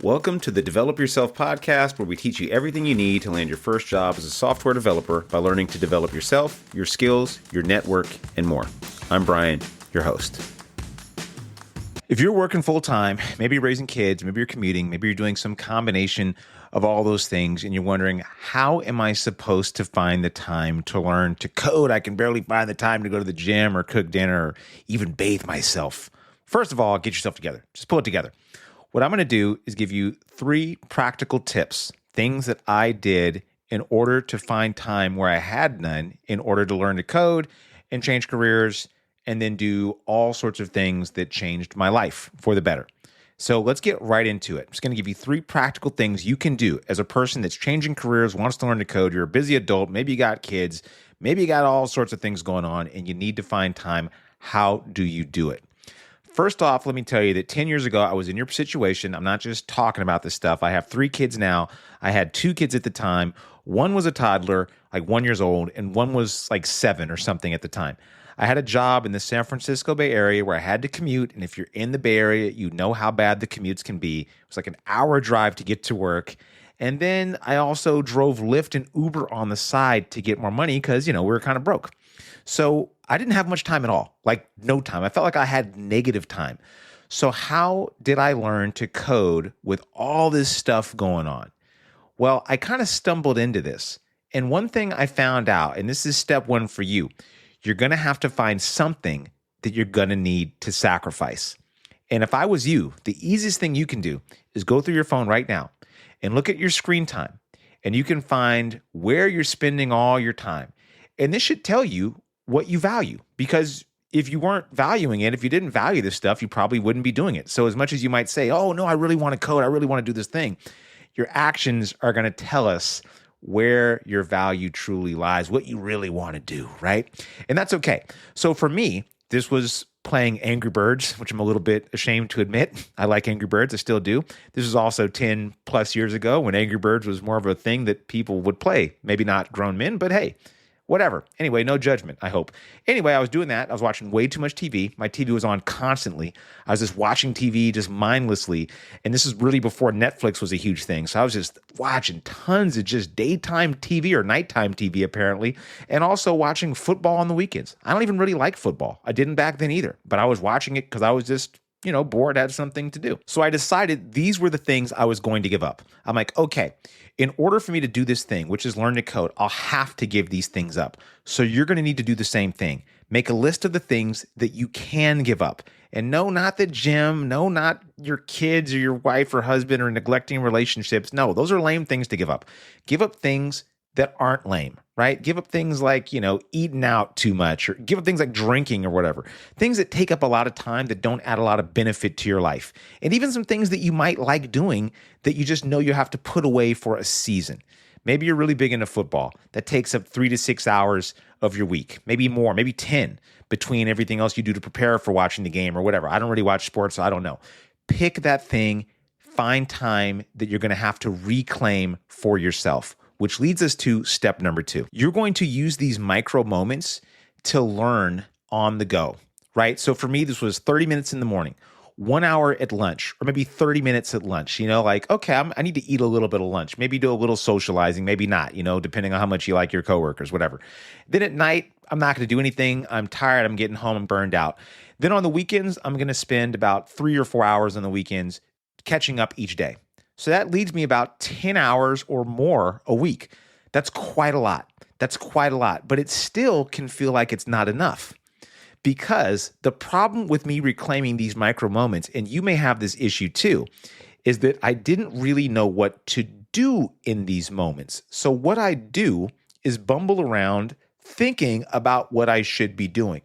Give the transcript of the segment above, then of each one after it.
Welcome to the Develop Yourself podcast, where we teach you everything you need to land your first job as a software developer by learning to develop yourself, your skills, your network, and more. I'm Brian, your host. If you're working full-time, maybe you're raising kids, maybe you're commuting, maybe you're doing some combination of all those things, and you're wondering, how am I supposed to find the time to learn to code? I can barely find the time to go to the gym or cook dinner or even bathe myself. First of all, get yourself together. Just pull it together. What I'm going to do is give you 3 practical tips, things that I did in order to find time where I had none, in order to learn to code and change careers, and then do all sorts of things that changed my life for the better. So let's get right into it. I'm just going to give you 3 practical things you can do as a person that's changing careers, wants to learn to code. You're a busy adult. Maybe you got kids. Maybe you got all sorts of things going on, and you need to find time. How do you do it? First off, let me tell you that 10 years ago, I was in your situation. I'm not just talking about this stuff. I have 3 kids now. I had 2 kids at the time. One was a toddler, like 1 year old, and one was like 7 or something at the time. I had a job in the San Francisco Bay Area where I had to commute. And if you're in the Bay Area, you know how bad the commutes can be. It was like an hour drive to get to work. And then I also drove Lyft and Uber on the side to get more money because, we were kind of broke. So I didn't have much time at all, like no time. I felt like I had negative time. So how did I learn to code with all this stuff going on? Well, I kind of stumbled into this. And one thing I found out, and this is step 1 for you, you're going to have to find something that you're going to need to sacrifice. And if I was you, the easiest thing you can do is go through your phone right now and look at your screen time. And you can find where you're spending all your time. And this should tell you what you value, because if you weren't valuing it, if you didn't value this stuff, you probably wouldn't be doing it. So as much as you might say, oh, no, I really want to code, I really want to do this thing, your actions are going to tell us where your value truly lies, what you really want to do, right? And that's okay. So for me, this was playing Angry Birds, which I'm a little bit ashamed to admit. I like Angry Birds, I still do. This was also 10 plus years ago when Angry Birds was more of a thing that people would play. Maybe not grown men, but hey, whatever. Anyway, no judgment, I hope. Anyway, I was doing that. I was watching way too much TV. My TV was on constantly. I was just watching TV just mindlessly. And this is really before Netflix was a huge thing. So I was just watching tons of just daytime TV or nighttime TV, apparently, and also watching football on the weekends. I don't even really like football. I didn't back then either. But I was watching it because I was just bored, had something to do. So I decided these were the things I was going to give up. I'm like, okay, in order for me to do this thing, which is learn to code, I'll have to give these things up. So you're going to need to do the same thing. Make a list of the things that you can give up. And no, not the gym. No, not your kids or your wife or husband or neglecting relationships. No, those are lame things to give up. Give up things that aren't lame, right? Give up things like, eating out too much, or give up things like drinking or whatever. Things that take up a lot of time that don't add a lot of benefit to your life. And even some things that you might like doing that you just know you have to put away for a season. Maybe you're really big into football. That takes up 3 to 6 hours of your week, maybe more, maybe 10 between everything else you do to prepare for watching the game or whatever. I don't really watch sports, so I don't know. Pick that thing, find time that you're going to have to reclaim for yourself. Which leads us to step number 2. You're going to use these micro moments to learn on the go, right? So for me, this was 30 minutes in the morning, 1 hour at lunch, or maybe 30 minutes at lunch. Okay, I need to eat a little bit of lunch, maybe do a little socializing, maybe not, depending on how much you like your coworkers, whatever. Then at night, I'm not going to do anything. I'm tired. I'm getting home. I'm burned out. Then on the weekends, I'm going to spend about 3 or 4 hours on the weekends catching up each day. So that leads me about 10 hours or more a week. That's quite a lot. But it still can feel like it's not enough. Because the problem with me reclaiming these micro moments, and you may have this issue too, is that I didn't really know what to do in these moments. So what I do is bumble around thinking about what I should be doing.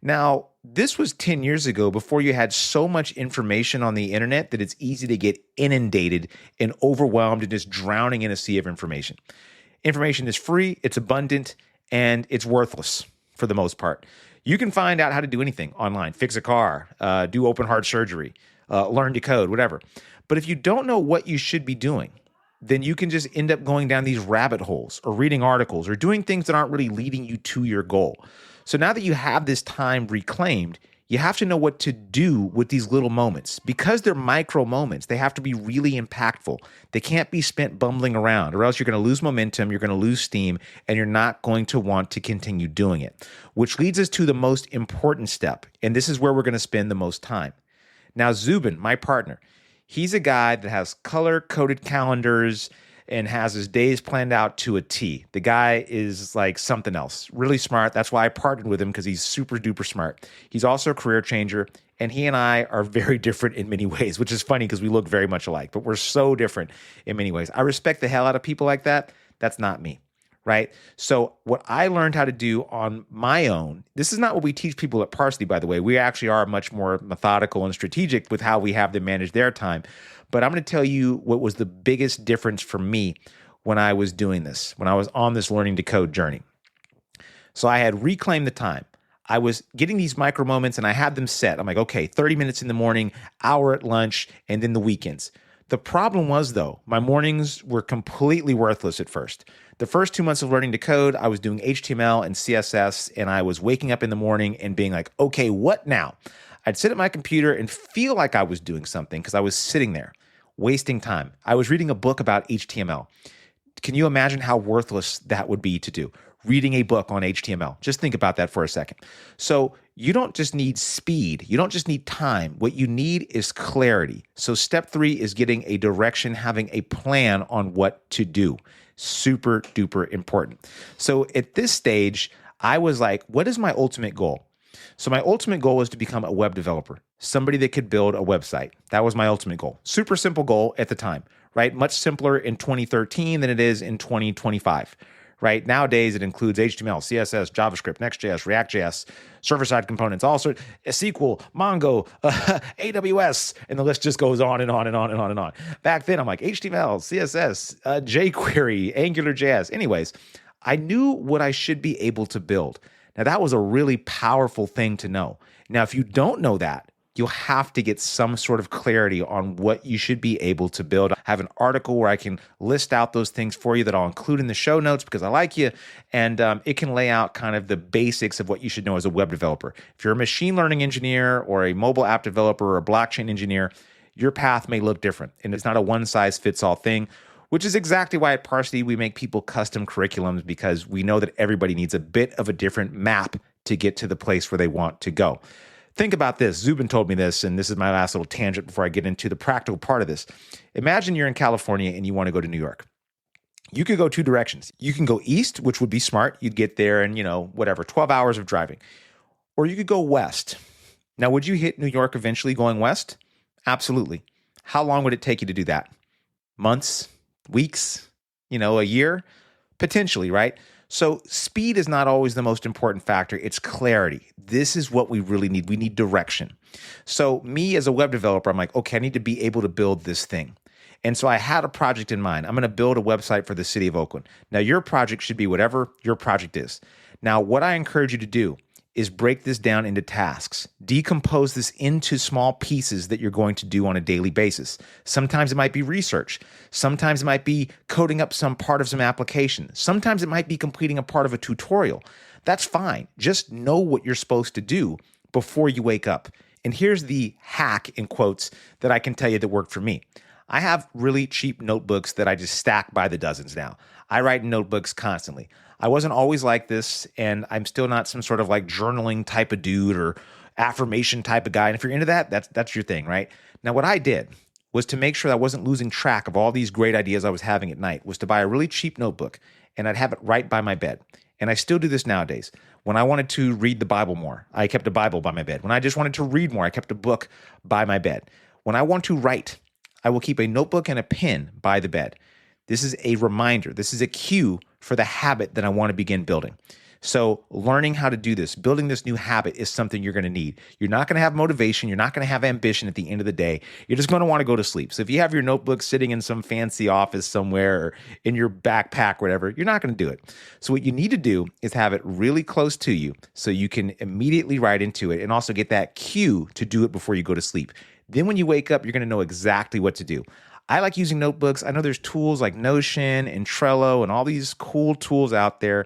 Now, this was 10 years ago, before you had so much information on the internet that it's easy to get inundated and overwhelmed and just drowning in a sea of information. Information is free, it's abundant, and it's worthless for the most part. You can find out how to do anything online, fix a car, do open heart surgery, learn to code, whatever. But if you don't know what you should be doing, then you can just end up going down these rabbit holes or reading articles or doing things that aren't really leading you to your goal. So now that you have this time reclaimed, You have to know what to do with these little moments. Because they're micro moments, they have to be really impactful. They can't be spent bumbling around, or else you're going to lose momentum, you're going to lose steam, and you're not going to want to continue doing it. Which leads us to the most important step, and this is where we're going to spend the most time. Now, Zubin, my partner, he's a guy that has color-coded calendars and has his days planned out to a T. The guy is like something else, really smart. That's why I partnered with him, because he's super duper smart. He's also a career changer, and he and I are very different in many ways, which is funny because we look very much alike, but we're so different in many ways. I respect the hell out of people like that. That's not me, right? So what I learned how to do on my own, this is not what we teach people at Parsley, by the way. We actually are much more methodical and strategic with how we have them manage their time. But I'm going to tell you what was the biggest difference for me when I was doing this, when I was on this learning to code journey. So I had reclaimed the time. I was getting these micro moments and I had them set. I'm like, okay, 30 minutes in the morning, hour at lunch, and then the weekends. The problem was, though, my mornings were completely worthless at first. The first 2 months of learning to code, I was doing HTML and CSS, and I was waking up in the morning and being like, okay, what now? I'd sit at my computer and feel like I was doing something because I was sitting there, wasting time. I was reading a book about HTML. Can you imagine how worthless that would be to do? Reading a book on HTML. Just think about that for a second. So you don't just need speed. You don't just need time. What you need is clarity. So step 3 is getting a direction, having a plan on what to do. Super duper important. So at this stage, I was like, what is my ultimate goal? So my ultimate goal was to become a web developer, somebody that could build a website. That was my ultimate goal. Super simple goal at the time, right? Much simpler in 2013 than it is in 2025, right? Nowadays, it includes HTML, CSS, JavaScript, Next.js, React.js, server-side components, all sorts, SQL, Mongo, AWS, and the list just goes on and on and on and on and on. Back then, I'm like HTML, CSS, jQuery, AngularJS. Anyways, I knew what I should be able to build. Now, that was a really powerful thing to know. Now, if you don't know that, you'll have to get some sort of clarity on what you should be able to build. I have an article where I can list out those things for you that I'll include in the show notes because I like you, and it can lay out kind of the basics of what you should know as a web developer. If you're a machine learning engineer or a mobile app developer or a blockchain engineer, your path may look different, and it's not a one-size-fits-all thing, which is exactly why at Parsley we make people custom curriculums, because we know that everybody needs a bit of a different map to get to the place where they want to go. Think about this. Zubin told me this, and this is my last little tangent before I get into the practical part of this. Imagine you're in California and you want to go to New York. You could go 2 directions. You can go east, which would be smart. You'd get there in, 12 hours of driving. Or you could go west. Now, would you hit New York eventually going west? Absolutely. How long would it take you to do that? Months? Weeks? A year? Potentially, right? So speed is not always the most important factor. It's clarity. This is what we really need. We need direction. So me as a web developer, I'm like, okay, I need to be able to build this thing. And so I had a project in mind. I'm going to build a website for the city of Oakland. Now, your project should be whatever your project is. Now, what I encourage you to do is break this down into tasks. Decompose this into small pieces that you're going to do on a daily basis. Sometimes it might be research. Sometimes it might be coding up some part of some application. Sometimes it might be completing a part of a tutorial. That's fine. Just know what you're supposed to do before you wake up. And here's the hack, in quotes, that I can tell you that worked for me. I have really cheap notebooks that I just stack by the dozens now. I write in notebooks constantly. I wasn't always like this, and I'm still not some sort of like journaling type of dude or affirmation type of guy. And if you're into that, that's your thing, right? Now, what I did was to make sure I wasn't losing track of all these great ideas I was having at night, was to buy a really cheap notebook, and I'd have it right by my bed. And I still do this nowadays. When I wanted to read the Bible more, I kept a Bible by my bed. When I just wanted to read more, I kept a book by my bed. When I want to write, I will keep a notebook and a pen by the bed. This is a reminder. This is a cue for the habit that I want to begin building. So learning how to do this, building this new habit is something you're going to need. You're not going to have motivation. You're not going to have ambition at the end of the day. You're just going to want to go to sleep. So if you have your notebook sitting in some fancy office somewhere or in your backpack, whatever, you're not going to do it. So what you need to do is have it really close to you so you can immediately write into it and also get that cue to do it before you go to sleep. Then when you wake up, you're going to know exactly what to do. I like using notebooks. I know there's tools like Notion and Trello and all these cool tools out there.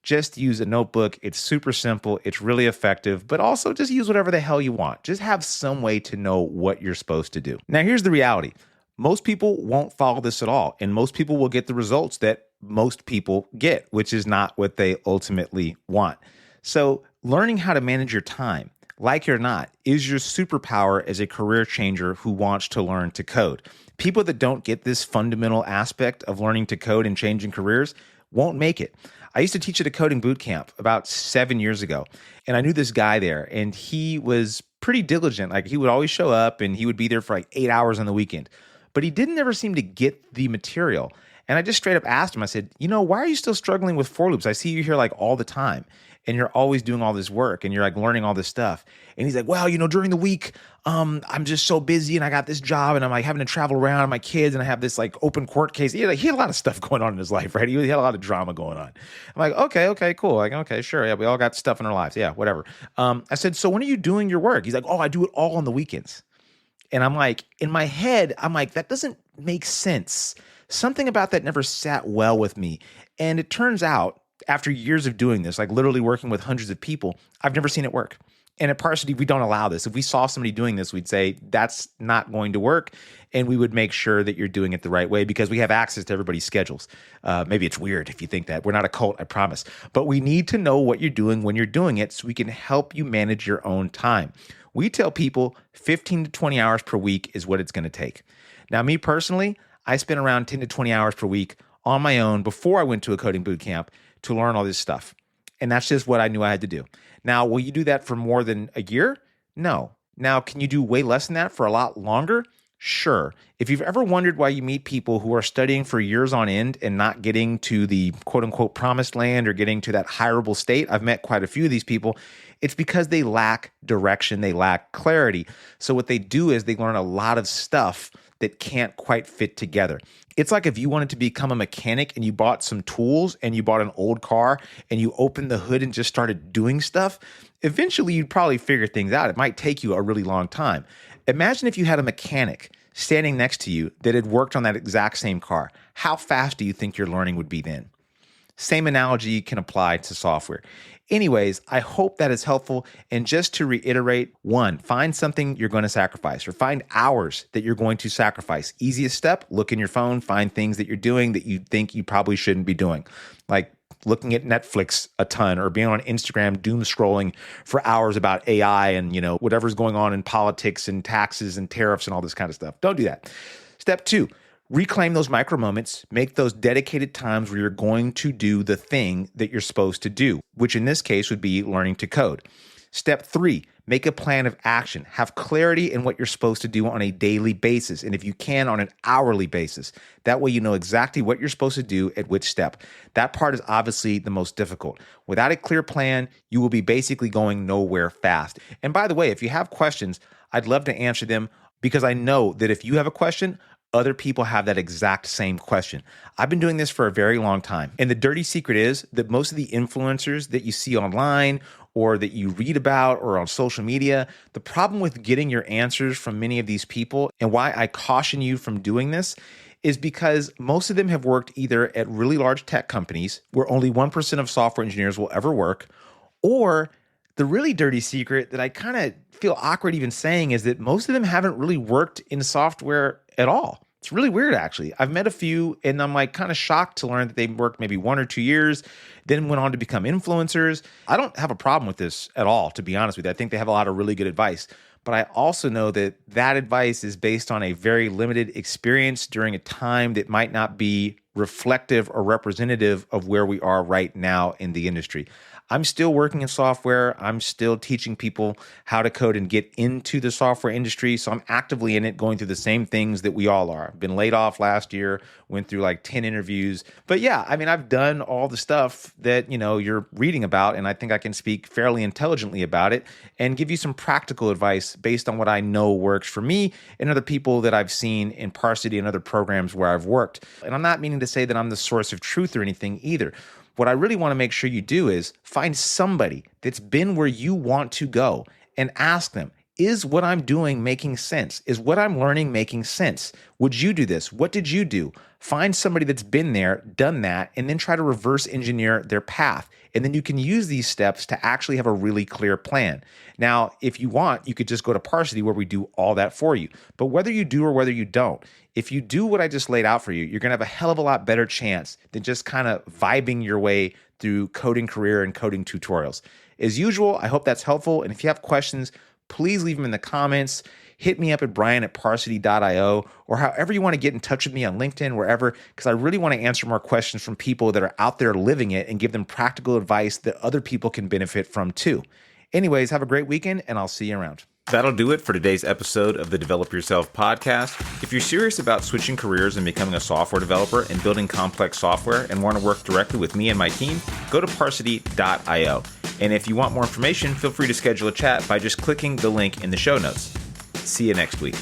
just use a notebook. It's super simple. It's really effective, but also just use whatever the hell you want. Just have some way to know what you're supposed to do. Now, here's the reality. Most people won't follow this at all, and most people will get the results that most people get, which is not what they ultimately want. So learning how to manage your time, like it or not, is your superpower as a career changer who wants to learn to code. People that don't get this fundamental aspect of learning to code and changing careers won't make it. I used to teach at a coding boot camp about 7 years ago, and I knew this guy there, and he was pretty diligent. Like, he would always show up, and he would be there for like 8 hours on the weekend, but he didn't ever seem to get the material. And I just straight up asked him, I said, why are you still struggling with for loops? I see you here like all the time, and you're always doing all this work, and you're like learning all this stuff. And he's like, well, during the week, I'm just so busy, and I got this job, and I'm like having to travel around with my kids, and I have this like open court case. He had a lot of stuff going on in his life, right? He had a lot of drama going on. I'm like, okay, cool. Like, okay, sure. Yeah, we all got stuff in our lives. Yeah, whatever. I said, so when are you doing your work? He's like, oh, I do it all on the weekends. And I'm like, in my head, I'm like, that doesn't make sense. Something about that never sat well with me. And it turns out, after years of doing this, like literally working with hundreds of people, I've never seen it work. And at Parsity, we don't allow this. If we saw somebody doing this, we'd say, that's not going to work. And we would make sure that you're doing it the right way because we have access to everybody's schedules. Maybe it's weird if you think that. We're not a cult, I promise. But we need to know what you're doing when you're doing it so we can help you manage your own time. We tell people 15 to 20 hours per week is what it's going to take. Now, me personally, I spent around 10 to 20 hours per week on my own before I went to a coding boot camp to learn all this stuff. And that's just what I knew I had to do. Now, will you do that for more than a year? No. Now, can you do way less than that for a lot longer? Sure. If you've ever wondered why you meet people who are studying for years on end and not getting to the quote unquote promised land or getting to that hireable state, I've met quite a few of these people. It's because they lack direction, they lack clarity. So what they do is they learn a lot of stuff that can't quite fit together. It's like if you wanted to become a mechanic and you bought some tools and you bought an old car and you opened the hood and just started doing stuff, eventually you'd probably figure things out. It might take you a really long time. Imagine if you had a mechanic standing next to you that had worked on that exact same car. How fast do you think your learning would be then? Same analogy can apply to software. Anyways, I hope that is helpful. And just to reiterate, 1, find something you're going to sacrifice or find hours that you're going to sacrifice. Easiest step, look in your phone, find things that you're doing that you think you probably shouldn't be doing. Like looking at Netflix a ton or being on Instagram, doom scrolling for hours about AI and, whatever's going on in politics and taxes and tariffs and all this kind of stuff. Don't do that. Step 2, reclaim those micro moments, make those dedicated times where you're going to do the thing that you're supposed to do, which in this case would be learning to code. Step 3, make a plan of action. Have clarity in what you're supposed to do on a daily basis, and if you can, on an hourly basis. That way you know exactly what you're supposed to do at which step. That part is obviously the most difficult. Without a clear plan, you will be basically going nowhere fast. And by the way, if you have questions, I'd love to answer them because I know that if you have a question, other people have that exact same question. I've been doing this for a very long time. And the dirty secret is that most of the influencers that you see online or that you read about or on social media, the problem with getting your answers from many of these people and why I caution you from doing this is because most of them have worked either at really large tech companies where only 1% of software engineers will ever work, or the really dirty secret that I kind of feel awkward even saying is that most of them haven't really worked in software at all. It's really weird, actually. I've met a few, and I'm like kind of shocked to learn that they worked maybe 1 or 2 years, then went on to become influencers. I don't have a problem with this at all, to be honest with you. I think they have a lot of really good advice. But I also know that that advice is based on a very limited experience during a time that might not be reflective or representative of where we are right now in the industry. I'm still working in software. I'm still teaching people how to code and get into the software industry. So I'm actively in it, going through the same things that we all are. Been laid off last year, went through like 10 interviews. But yeah, I mean, I've done all the stuff that, you're reading about, and I think I can speak fairly intelligently about it and give you some practical advice based on what I know works for me and other people that I've seen in Parsity and other programs where I've worked. And I'm not meaning to say that I'm the source of truth or anything either. What I really want to make sure you do is find somebody that's been where you want to go and ask them, is what I'm doing making sense? Is what I'm learning making sense? Would you do this? What did you do? Find somebody that's been there, done that, and then try to reverse engineer their path. And then you can use these steps to actually have a really clear plan. Now, if you want, you could just go to Parsity where we do all that for you. But whether you do or whether you don't, if you do what I just laid out for you, you're going to have a hell of a lot better chance than just kind of vibing your way through coding career and coding tutorials. As usual, I hope that's helpful. And if you have questions, please leave them in the comments. Hit me up at brian@parsity.io or however you want to get in touch with me on LinkedIn, wherever, because I really want to answer more questions from people that are out there living it and give them practical advice that other people can benefit from too. Anyways, have a great weekend and I'll see you around. That'll do it for today's episode of the Develop Yourself podcast. If you're serious about switching careers and becoming a software developer and building complex software and want to work directly with me and my team, go to parsity.io. And if you want more information, feel free to schedule a chat by just clicking the link in the show notes. See you next week.